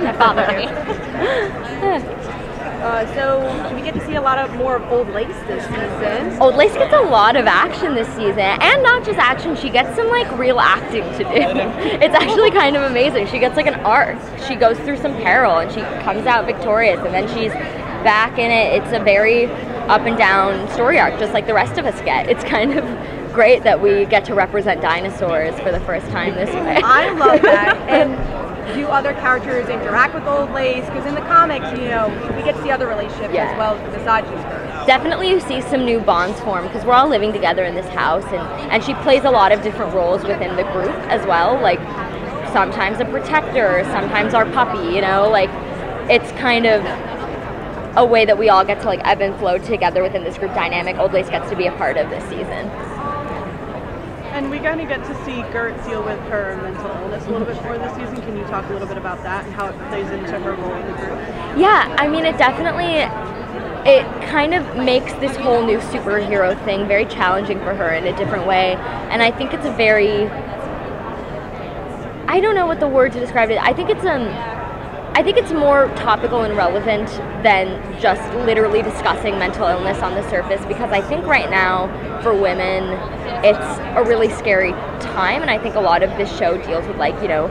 It bothered me. So we get to see a lot of more of Old Lace this season. Old Lace gets a lot of action this season, and not just action, she gets some like real acting to do. It's actually kind of amazing. She gets like an arc. She goes through some peril and she comes out victorious, and then she's back in it. It's a very up and down story arc, just like the rest of us get. It's kind of great that we get to represent dinosaurs for the first time this way. I love that. And do other characters interact with Old Lace? Because in the comics, you know, we get to see other relationships as well besides just her. Definitely you see some new bonds form because we're all living together in this house, and she plays a lot of different roles within the group as well, like sometimes a protector, sometimes our puppy, you know, like it's kind of a way that we all get to like ebb and flow together within this group dynamic. Old Lace gets to be a part of this season. And we kind of get to see Gert deal with her mental illness a little bit more this season. Can you talk a little bit about that and how it plays into her role in the group? Yeah, I mean, it kind of makes this whole new superhero thing very challenging for her in a different way. And I think it's a very, I don't know what the word to describe it. I think it's more topical and relevant than just literally discussing mental illness on the surface, because I think right now for women it's a really scary time, and I think a lot of this show deals with, like, you know,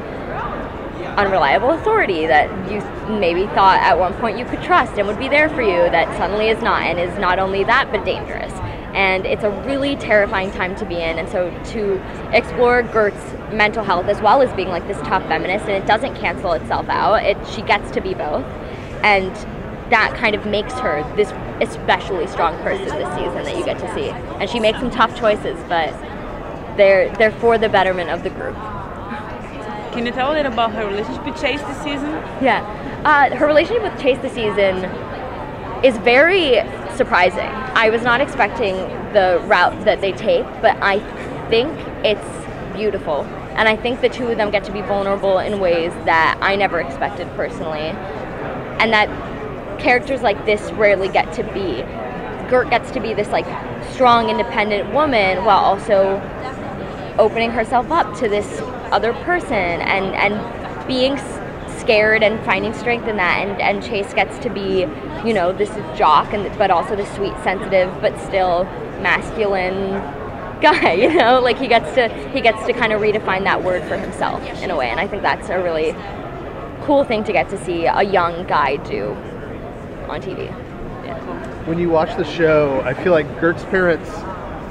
unreliable authority that you maybe thought at one point you could trust and would be there for you that suddenly is not, and is not only that but dangerous. And it's a really terrifying time to be in, and so to explore Gert's mental health as well as being like this tough feminist, and it doesn't cancel itself out, she gets to be both, and that kind of makes her this especially strong person this season that you get to see. And she makes some tough choices, but they're for the betterment of the group. Can you tell a little about her relationship with Chase this season? Yeah, her relationship with Chase this season is very surprising. I was not expecting the route that they take, but I think it's beautiful. And I think the two of them get to be vulnerable in ways that I never expected personally. And that characters like this rarely get to be. Gert gets to be this like strong, independent woman while also opening herself up to this other person and being scared and finding strength in that, and Chase gets to be, you know, this jock but also the sweet, sensitive but still masculine guy, you know, like he gets to kind of redefine that word for himself in a way, and I think that's a really cool thing to get to see a young guy do on TV. Yeah. When you watch the show, I feel like Gert's parents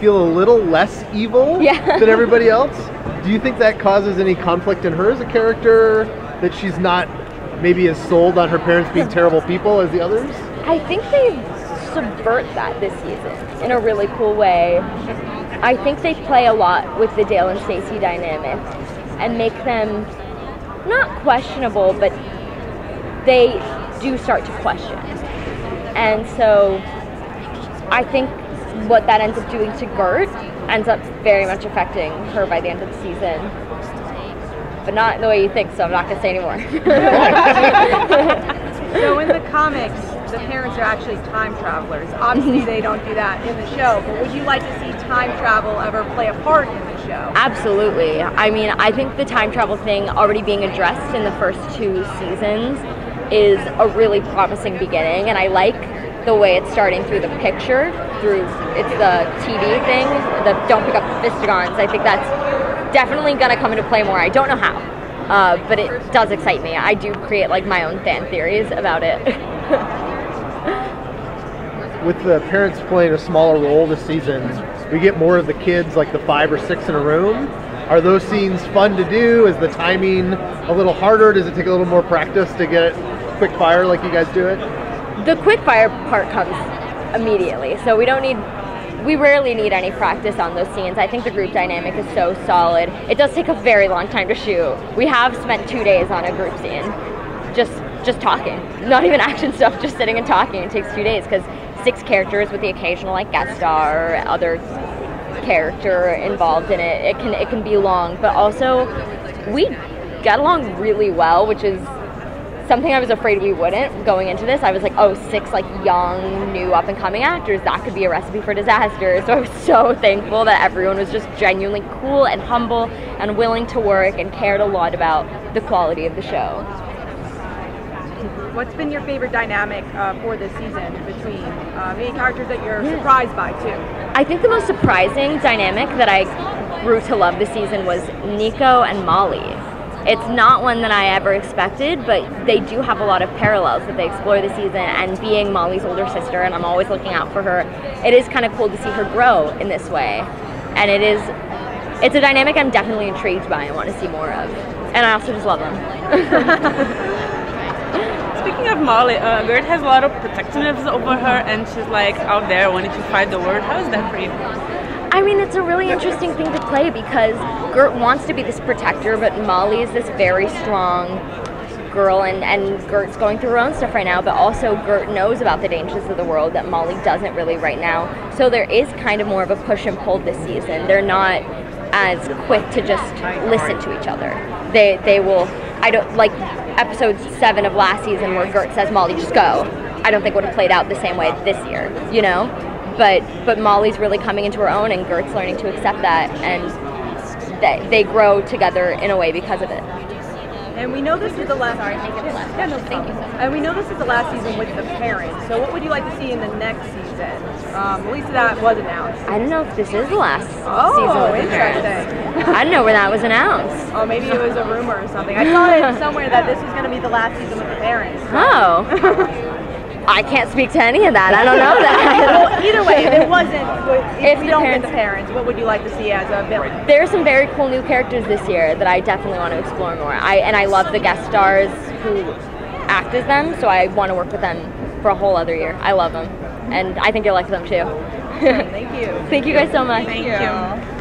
feel a little less evil than everybody else. Do you think that causes any conflict in her as a character, that she's not maybe as sold on her parents being terrible people as the others? I think they subvert that this season in a really cool way. I think they play a lot with the Dale and Stacey dynamic and make them not questionable, but they do start to question. And so I think what that ends up doing to Gert ends up very much affecting her by the end of the season. But not the way you think, so I'm not going to say anymore. So in the comics, the parents are actually time travelers. Obviously they don't do that in the show, but would you like to see time travel ever play a part in the show? Absolutely. I mean, I think the time travel thing already being addressed in the first 2 seasons is a really promising beginning, and I like the way it's starting through the picture, it's the TV thing, the don't pick up the fistigons. I think that's definitely going to come into play more. I don't know how, but it does excite me. I do create like my own fan theories about it. With the parents playing a smaller role this season, we get more of the kids, like the 5 or 6 in a room. Are those scenes fun to do? Is the timing a little harder? Does it take a little more practice to get it quick fire like you guys do it? The quick fire part comes immediately, so we rarely need any practice on those scenes. I think the group dynamic is so solid. It does take a very long time to shoot. We have spent 2 days on a group scene, just talking, not even action stuff, just sitting and talking. It takes 2 days because 6 characters with the occasional like guest star or other character involved in it. It can be long, but also we get along really well, which is something I was afraid we wouldn't going into this. I was like, oh, 6 like young, new up-and-coming actors, that could be a recipe for disaster. So I was so thankful that everyone was just genuinely cool and humble and willing to work and cared a lot about the quality of the show. what's been your favorite dynamic for this season between main characters that you're surprised by too? I think the most surprising dynamic that I grew to love this season was Nico and Molly. It's not one that I ever expected, but they do have a lot of parallels that they explore this season, and being Molly's older sister, and I'm always looking out for her, it is kind of cool to see her grow in this way. And it's a dynamic I'm definitely intrigued by and want to see more of. And I also just love them. Speaking of Molly, Gert has a lot of protectiveness over her, and she's like out there wanting to fight the world. How is that for you? I mean, it's a really interesting thing to play because Gert wants to be this protector, but Molly is this very strong girl, and Gert's going through her own stuff right now, but also Gert knows about the dangers of the world that Molly doesn't really right now. So there is kind of more of a push and pull this season. They're not as quick to just listen to each other. They will, I don't, like episode 7 of last season where Gert says, Molly, just go. I don't think would have played out the same way this year, you know? But Molly's really coming into her own, and Gert's learning to accept that, and they grow together in a way because of it. And we know this is the last. Sorry, thank you. And we know this is the last season with the parents. So what would you like to see in the next season? At least that was announced. I don't know if this is the last season with the interesting. parents. I don't know where that was announced. Oh, maybe it was a rumor or something. I saw it somewhere that this was going to be the last season with the parents. Oh. I can't speak to any of that. I don't know that. Well, either way, if it wasn't, if we don't get the parents, what would you like to see as a villain? There are some very cool new characters this year that I definitely want to explore more. I love the guest stars who act as them, so I want to work with them for a whole other year. I love them, and I think you'll like them too. Thank you. Thank you guys so much. Thank you.